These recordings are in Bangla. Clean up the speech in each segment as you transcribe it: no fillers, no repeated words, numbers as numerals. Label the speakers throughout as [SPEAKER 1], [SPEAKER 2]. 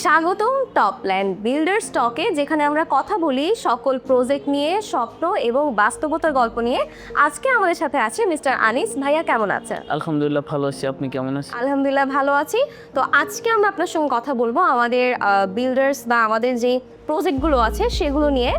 [SPEAKER 1] স্বাগতম টপল্যান্ড বিল্ডার স্টকে, যেখানে আমরা কথা বলি সকল প্রজেক্ট নিয়ে, স্বপ্ন এবং বাস্তবতার গল্প নিয়ে। আজকে আমাদের সাথে আছে মিস্টার আনিস। ভাইয়া কেমন আছেন?
[SPEAKER 2] আলহামদুলিল্লাহ ভালো আছি, আপনি কেমন আছেন?
[SPEAKER 1] আলহামদুলিল্লাহ ভালো আছি। তো আজকে আমরা আপনার সঙ্গে কথা বলবো আমাদের বিল্ডার্স বা আমাদের যে প্রজেক্টগুলো আছে সেগুলো নিয়ে।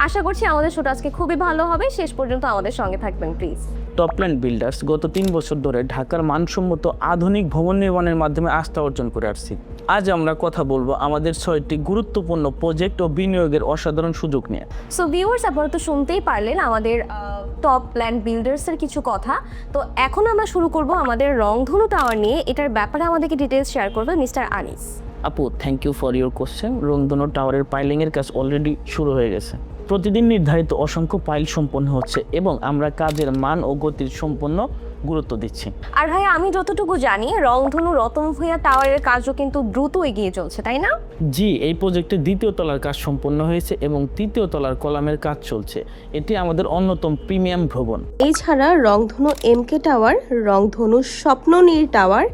[SPEAKER 1] আশা করছি আমাদের শোটা আজকে খুবই ভালো হবে। শেষ পর্যন্ত আমাদের সঙ্গে থাকবেন প্লিজ।
[SPEAKER 2] টপল্যান্ড বিল্ডার্স গত 3 বছর ধরে ঢাকার মানসম্মত আধুনিক ভবন নির্মাণের মাধ্যমে আস্থা অর্জন করে আসছি। আজ আমরা কথা বলবো আমাদের 6টি গুরুত্বপূর্ণ প্রজেক্ট ও বিনিয়োগের অসাধারণ সুযোগ নিয়ে।
[SPEAKER 1] সো ভিউয়ার্স, আপনারা তো শুনতেই পারলেন আমাদের টপল্যান্ড বিল্ডার্সের কিছু কথা। তো এখন আমরা শুরু করব আমাদের রংধনু টাওয়ার নিয়ে। এটার ব্যাপারে আমাদেরকে ডিটেলস শেয়ার করবে মিস্টার আনিস।
[SPEAKER 2] আপু, thank you for your question. রংধনু টাওয়ারের পাইলিংয়ের কাজ অলরেডি শুরু হয়ে গেছে। প্রতিদিন নির্ধারিত অসংখ্য পাইল সম্পন্ন হচ্ছে এবং আমরা কাজের মান ও গতির সম্পন্ন গুরুত্ব দিচ্ছি।
[SPEAKER 1] আর ভাই, আমি যতটুকু জানি রংধনু রতন ভূঁইয়া টাওয়ারের কাজও কিন্তু দ্রুত এগিয়ে চলছে, তাই না?
[SPEAKER 2] জি, এই প্রজেক্টের 2য় তলার কাজ সম্পন্ন হয়েছে এবং 3য় তলার কলামের কাজ চলছে। এটি আমাদের অন্যতম প্রিমিয়াম ভবন।
[SPEAKER 3] এছাড়া রংধনু এমকে টাওয়ার, রংধনু স্বপ্ননীর টাওয়ার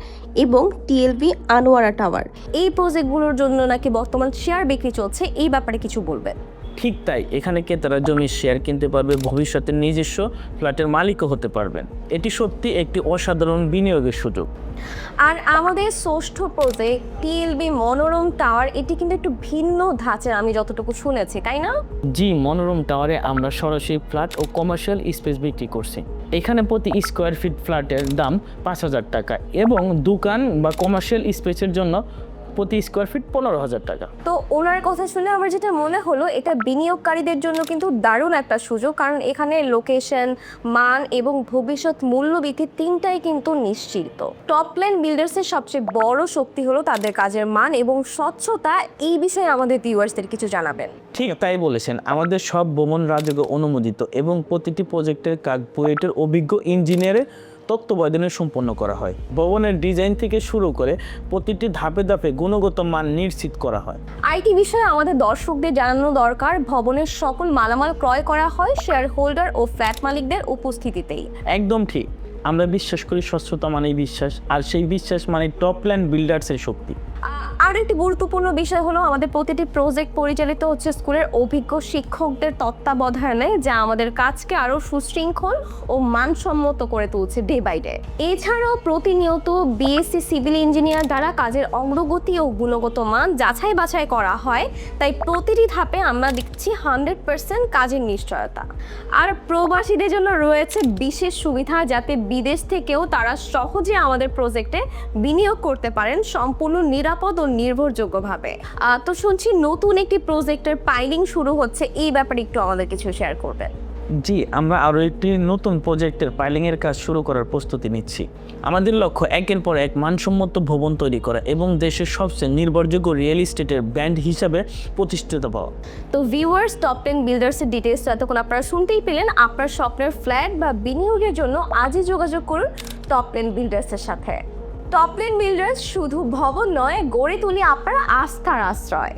[SPEAKER 3] এবং টিএলবি আনোয়ারা টাওয়ার,
[SPEAKER 1] এই প্রজেক্টগুলোর জন্য নাকি বর্তমান শেয়ার বিক্রি চলছে, এই ব্যাপারে কিছু বলবেন?
[SPEAKER 2] ঠিক তাই, এখানে ক্রেতারা জমির শেয়ার কিনতে পারবে, ভবিষ্যতে নিজস্ব ফ্ল্যাটের মালিকও হতে পারবেন। এটি সত্যি একটি অসাধারণ বিনিয়োগের সুযোগ।
[SPEAKER 1] আর আমাদের ষষ্ঠ প্রজেক্ট টিএলবি মনোরম টাওয়ার, এটি কিন্তু একটু ভিন্ন ধাঁচের, আমি যতটুকু শুনেছি, তাই না?
[SPEAKER 2] জি, মনোরম টাওয়ারে আমরা সরাসরি ফ্ল্যাট ও কমার্শিয়াল স্পেস বিক্রি করছি। এখানে প্রতি স্কোয়ার ফিট ফ্ল্যাটের দাম 5,000 টাকা এবং দোকান বা কমার্শিয়াল স্পেসের জন্য প্রতি স্কোয়ার ফিট 15,000 টাকা।
[SPEAKER 1] তো ওনার কথা শুনে আমার যেটা মনে হলো, এটা বিনিয়োগকারীদের জন্য কিন্তু দারুণ একটা সুযোগ, কারণ এখানে লোকেশন, মান এবং ভবিষ্যৎ মূল্যবৃদ্ধি তিনটাই কিন্তু নিশ্চিত। টপল্যান্ড বিল্ডার্সের সবচেয়ে বড় শক্তি হলো তাদের কাজের মান এবং স্বচ্ছতা। এই বিষয়ে আমাদের ভিউয়ার্সদের কিছু জানাবেন।
[SPEAKER 2] ঠিক তাই বলেছেন, আমাদের সব ভবন রাজুকে অনুমোদিত এবং প্রতিটি প্রজেক্টের কাজ বুয়েটের অভিজ্ঞ ইঞ্জিনিয়ারের তত্ত্বাবধানে সম্পন্ন করা হয়। ভবনের ডিজাইন থেকে শুরু করে প্রতিটি ধাপে ধাপে গুণগত মান নিশ্চিত করা হয়।
[SPEAKER 1] আইটি বিষয়ে আমাদের দর্শকদের জানানো দরকার, ভবনের সকল মালামাল ক্রয় করা হয় শেয়ার হোল্ডার ও ফ্ল্যাট মালিকদের উপস্থিতিতেই।
[SPEAKER 2] একদম ঠিক, আমরা বিশ্বাস করি স্বচ্ছতা মানেই বিশ্বাস, আর সেই বিশ্বাস মানে টপল্যান্ড বিল্ডার্সের শক্তি।
[SPEAKER 1] আর একটি গুরুত্বপূর্ণ বিষয় হলো আমাদের প্রতিটি প্রজেক্ট পরিচালিত হচ্ছে স্কুলের অভিজ্ঞ শিক্ষকদের তত্ত্বাবধানে, যা আমাদের কাজকে আরও সুশৃঙ্খল ও মানসম্মত করে তুলছে ডে বাই ডে। এছাড়াও প্রতিনিয়ত বিএসসি সিভিল ইঞ্জিনিয়ার দ্বারা কাজের অগ্রগতি ও গুণগত মান যাচাই বাছাই করা হয়, তাই প্রতিটি ধাপে আমরা দেখছি 100% কাজের নিশ্চয়তা। আর প্রবাসীদের জন্য রয়েছে বিশেষ সুবিধা, যাতে বিদেশ থেকেও তারা সহজে আমাদের প্রজেক্টে বিনিয়োগ করতে পারেন সম্পূর্ণ নিরাপদ ও নির্ভরযোগ্যভাবে। তো শুনছি নতুন একটি প্রজেক্টের পাইলিং শুরু হচ্ছে, এই ব্যাপারে একটু আমাদের কিছু শেয়ার করবেন?
[SPEAKER 2] জি, আমরা আরও একটি নতুন প্রজেক্টের পাইলিংয়ের কাজ শুরু করার প্রস্তুতি নিচ্ছি। আমাদের লক্ষ্য একের পর এক মানসম্মত ভবন তৈরি করা এবং দেশের সবচেয়ে নির্ভরযোগ্য রিয়েল এস্টেটের ব্র্যান্ড হিসাবে প্রতিষ্ঠিত পাওয়া।
[SPEAKER 1] তো ভিউয়ার্স, টপল্যান্ড বিল্ডার্সের ডিটেলস এতক্ষণ আপনারা শুনতেই পেলেন। আপনার স্বপ্নের ফ্ল্যাট বা বিনিয়োগের জন্য আজই যোগাযোগ করুন টপল্যান্ড বিল্ডার্সের সাথে। টপল্যান্ড বিল্ডার্স শুধু ভবন নয়, গড়ে তুলি আপনার আস্থার আশ্রয়।